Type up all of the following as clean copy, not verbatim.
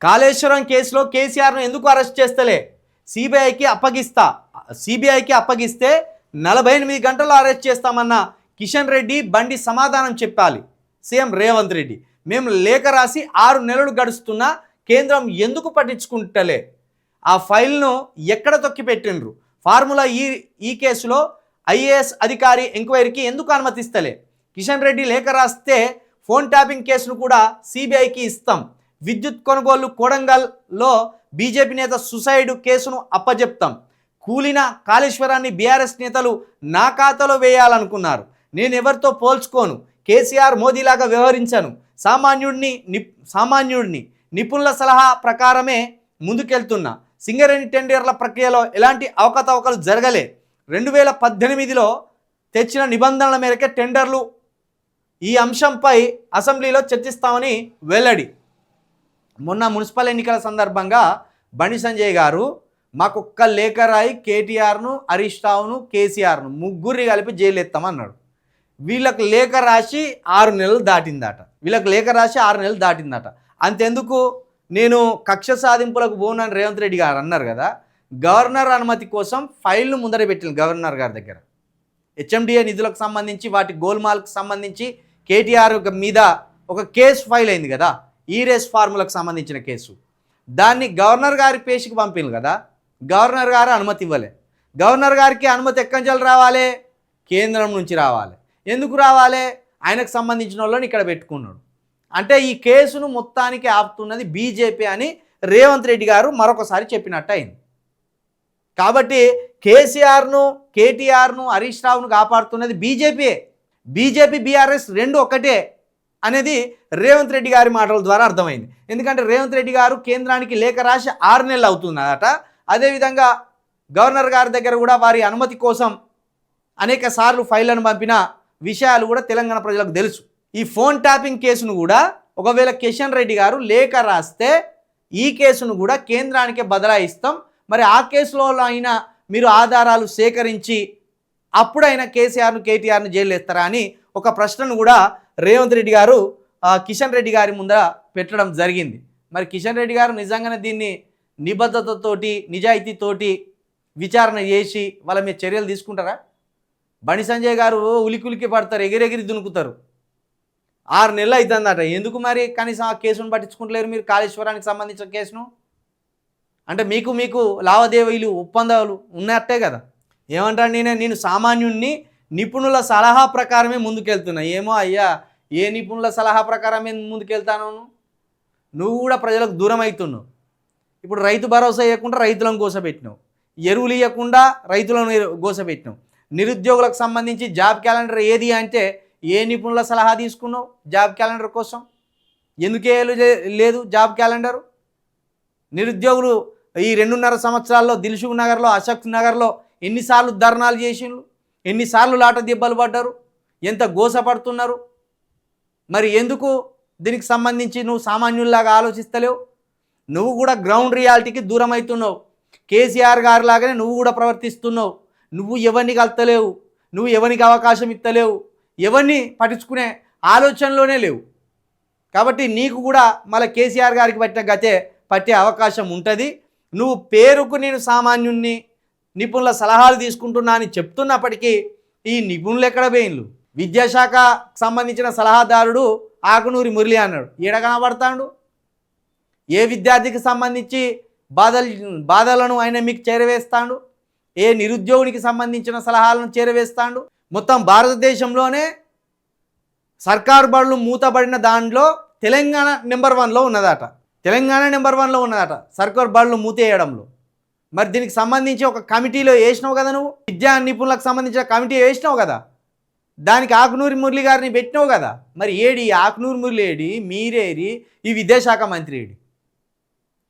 కాళేశ్వరం కేసులో కేసీఆర్ను ఎందుకు అరెస్ట్ చేస్తలే? సిబిఐకి అప్పగిస్తే 48 గంటల్లో అరెస్ట్ చేస్తామన్న కిషన్ రెడ్డి బండి సమాధానం చెప్పాలి. సీఎం రేవంత్ రెడ్డి, మేము లేఖ రాసి 6 నెలలు గడుస్తున్నా కేంద్రం ఎందుకు పట్టించుకుంటలే? ఆ ఫైల్ను ఎక్కడ తొక్కిపెట్టిండ్రు? ఫార్ములా ఈ కేసులో ఐఏఎస్ అధికారి ఎంక్వైరీకి ఎందుకు అనుమతిస్తలే? కిషన్ రెడ్డి లేఖ రాస్తే ఫోన్ ట్యాపింగ్ కేసును కూడా సిబిఐకి ఇస్తాం. విద్యుత్ కొనుగోలు కొడంగల్లో బీజేపీ నేత సుసైడ్ కేసును అప్పజెప్తాం. కూలిన కాళేశ్వరాన్ని బీఆర్ఎస్ నేతలు నా ఖాతాలో వేయాలనుకున్నారు. నేను ఎవరితో పోల్చుకోను. కేసీఆర్ మోదీలాగా వ్యవహరించను. సామాన్యుడిని నిపుణుల సలహా ప్రకారమే ముందుకెళ్తున్నా. సింగరేణి టెండర్ల ప్రక్రియలో ఎలాంటి అవకతవకలు జరగలే. 2018లో తెచ్చిన నిబంధనల మేరకే టెండర్లు. ఈ అంశంపై అసెంబ్లీలో చర్చిస్తామని వెల్లడి. మొన్న మున్సిపల్ ఎన్నికల సందర్భంగా బండి సంజయ్ గారు మాకొక్క లేఖ రాయి కేటీఆర్ను, హరీష్ రావును, కేసీఆర్ను ముగ్గురిని కలిపి జైలు ఎత్తామన్నాడు. వీళ్ళకి లేఖ రాసి 6 నెలలు దాటిందట. అంతెందుకు, నేను కక్ష సాధింపులకు పోనని రేవంత్ రెడ్డి గారు అన్నారు కదా. గవర్నర్ అనుమతి కోసం ఫైల్ను ముందర పెట్టింది గవర్నర్ గారి దగ్గర. హెచ్ఎండిఏ నిధులకు సంబంధించి వాటి గోల్మాల్కి సంబంధించి కేటీఆర్ మీద ఒక కేసు ఫైల్ అయింది కదా, ఈ రేస్ ఫార్ములకు సంబంధించిన కేసు. దాన్ని గవర్నర్ గారి పేషికి పంపింది కదా. గవర్నర్ గారు అనుమతి ఇవ్వలే. గవర్నర్ గారికి అనుమతి ఎక్కడి నుంచి రావాలి? కేంద్రం నుంచి రావాలి. ఎందుకు రావాలి? ఆయనకు సంబంధించిన వాళ్ళని ఇక్కడ పెట్టుకున్నాడు. అంటే ఈ కేసును మొత్తానికి ఆపుతున్నది బీజేపీ అని రేవంత్ రెడ్డి గారు మరొకసారి చెప్పినట్టు అయింది. కాబట్టి కేసీఆర్ను, కేటీఆర్ను, హరీష్ రావును కాపాడుతున్నది బీజేపీ బీఆర్ఎస్ రెండు ఒకటే అనేది రేవంత్ రెడ్డి గారి మాటల ద్వారా అర్థమైంది. ఎందుకంటే రేవంత్ రెడ్డి గారు కేంద్రానికి లేఖ రాసి 6 నెలలు అవుతుందట. అదేవిధంగా గవర్నర్ గారి దగ్గర కూడా వారి అనుమతి కోసం అనేక సార్లు ఫైళ్లను పంపిన విషయాలు కూడా తెలంగాణ ప్రజలకు తెలుసు. ఈ ఫోన్ ట్యాపింగ్ కేసును కూడా ఒకవేళ కిషన్ రెడ్డి గారు లేఖ రాస్తే ఈ కేసును కూడా కేంద్రానికే బదలాయిస్తాం. మరి ఆ కేసులో అయినా మీరు ఆధారాలు సేకరించి అప్పుడైనా కేసీఆర్ను, కేటీఆర్ను జైలు వేస్తారా అని ఒక ప్రశ్నను కూడా రేవంత్ రెడ్డి గారు కిషన్ రెడ్డి గారి ముందర పెట్టడం జరిగింది. మరి కిషన్ రెడ్డి గారు నిజంగానే దీన్ని నిబద్ధతతోటి, నిజాయితీతోటి విచారణ చేసి వాళ్ళ మీద చర్యలు తీసుకుంటారా? బండి సంజయ్ గారు ఉలికి పడతారు, ఎగిరెగిరి దునుకుతారు. 6 నెలలు అవుతుందట. ఎందుకు మరి కనీసం ఆ కేసును పట్టించుకుంటలేరు మీరు? కాళేశ్వరానికి సంబంధించిన కేసును అంటే మీకు లావాదేవీలు, ఒప్పందాలు ఉన్నట్టే కదా. ఏమంటారు, నేను సామాన్యుణ్ణి, నిపుణుల సలహా ప్రకారమే ముందుకెళ్తున్నా. ఏమో అయ్యా, ఏ నిపుణుల సలహా ప్రకారమే ముందుకెళ్తాను? నువ్వు కూడా ప్రజలకు దూరం అవుతున్నావు. ఇప్పుడు రైతు భరోసా ఇవ్వకుండా రైతులను గోసపెట్టినావు, ఎరువులు ఇవ్వకుండా రైతులను గోసపెట్టినావు. నిరుద్యోగులకు సంబంధించి జాబ్ క్యాలెండర్ ఏది అంటే ఏ నిపుణుల సలహా తీసుకున్నావు జాబ్ క్యాలెండర్ కోసం? ఎందుకే లేదు జాబ్ క్యాలెండరు? నిరుద్యోగులు ఈ 2.5 సంవత్సరాల్లో దిల్సుఖ్ నగర్లో, అశోక్ నగర్లో ఎన్నిసార్లు ధర్నాలు చేసిండ్రు, ఎన్నిసార్లు లాట దెబ్బలు పడ్డారు, ఎంత గోసపడుతున్నారు. మరి ఎందుకు దీనికి సంబంధించి నువ్వు సామాన్యుల్లాగా ఆలోచిస్తలేవు? నువ్వు కూడా గ్రౌండ్ రియాలిటీకి దూరం అవుతున్నావు. కేసీఆర్ గారి లాగానే నువ్వు కూడా ప్రవర్తిస్తున్నావు. నువ్వు ఎవరిని కలుతలేవు, నువ్వు ఎవరికి అవకాశం ఇస్తలేవు, ఎవరిని పట్టించుకునే ఆలోచనలోనే లేవు. కాబట్టి నీకు కూడా మళ్ళీ కేసీఆర్ గారికి పట్టిన గతే పట్టే అవకాశం ఉంటుంది. నువ్వు పేరుకు నేను సామాన్యుణ్ణి, నిపుణుల సలహాలు తీసుకుంటున్నా అని చెప్తున్నప్పటికీ ఈ నిపుణులు ఎక్కడ పోయిన్లు? విద్యాశాఖకు సంబంధించిన సలహాదారుడు ఆకునూరి మురళి అన్నాడు, ఏడ కనబడతాడు? ఏ విద్యార్థికి సంబంధించి బాధలను ఆయన మీకు చేరవేస్తాడు? ఏ నిరుద్యోగునికి సంబంధించిన సలహాలను చేరవేస్తాడు? మొత్తం భారతదేశంలోనే సర్కారు బడులు మూతబడిన దాంట్లో తెలంగాణ నెంబర్ 1లో ఉన్నదట. సర్కారు బడులు మూతేయడంలో. మరి దీనికి సంబంధించి ఒక కమిటీలో వేసినావు కదా, నువ్వు విద్యా నిపుణులకు సంబంధించిన కమిటీ వేసినావు కదా, దానికి ఆకునూరి మురళి గారిని పెట్టినావు కదా. మరి ఏడి ఆకునూరి మురళి ఏడి, మీరేడి, ఈ విద్యాశాఖ మంత్రి ఏడి?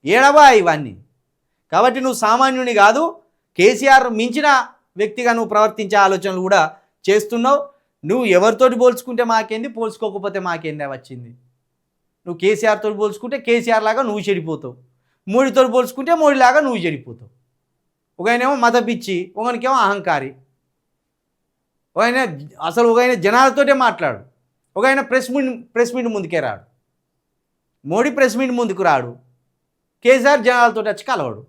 ఏడవా ఇవన్నీ? కాబట్టి నువ్వు సామాన్యుని కాదు, కేసీఆర్ మించిన వ్యక్తిగా నువ్వు ప్రవర్తించే ఆలోచనలు కూడా చేస్తున్నావు. నువ్వు ఎవరితోటి పోల్చుకుంటే మాకేంది, పోల్చుకోకపోతే మాకేంది వచ్చింది? నువ్వు కేసీఆర్తో పోల్చుకుంటే కేసీఆర్ లాగా నువ్వు చెడిపోతావు, మోడీతో పోల్చుకుంటే మోడీలాగా నువ్వు చెడిపోతావు. ఒకనేమో మతపిచ్చి, ఒకనికేమో అహంకారి, ఒకైనా జనాలతోటే మాట్లాడు, ఒకైనా ప్రెస్ మీట్ ముందుకే రాడు. మోడీ ప్రెస్ మీట్ ముందుకు రాడు, కేసీఆర్ జనాలతో వచ్చి కలవడు.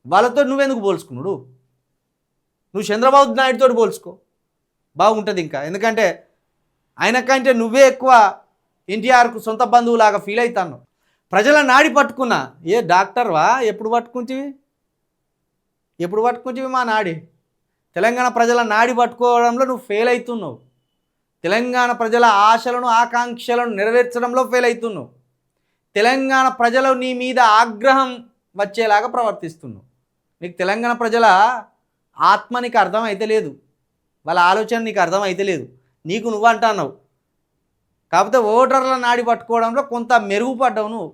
వాళ్ళతో నువ్వెందుకు పోల్చుకున్నాడు? నువ్వు చంద్రబాబు నాయుడుతో పోల్చుకో, బాగుంటుంది ఇంకా. ఎందుకంటే ఆయనకంటే నువ్వే ఎక్కువ ఎన్టీఆర్కు సొంత బంధువులాగా ఫీల్ అవుతాను. ప్రజల నాడి పట్టుకున్నా. ఏ డాక్టర్వా? ఎప్పుడు పట్టుకుంటివి మా నాడి? తెలంగాణ ప్రజల నాడి పట్టుకోవడంలో నువ్వు ఫెయిల్ అవుతున్నావు. తెలంగాణ ప్రజల ఆశలను ఆకాంక్షలను నెరవేర్చడంలో ఫెయిల్ అవుతున్నావు. తెలంగాణ ప్రజలు నీ మీద ఆగ్రహం వచ్చేలాగా ప్రవర్తిస్తున్నావు. నీకు తెలంగాణ ప్రజల ఆత్మ నీకు అర్థం అయితే లేదు, వాళ్ళ ఆలోచన నీకు అర్థం అయితే లేదు. నీకు నువ్వు అంటున్నావు, కాకపోతే ఓటర్ల నాడి పట్టుకోవడంలో కొంత మెరుగుపడ్డావు నువ్వు.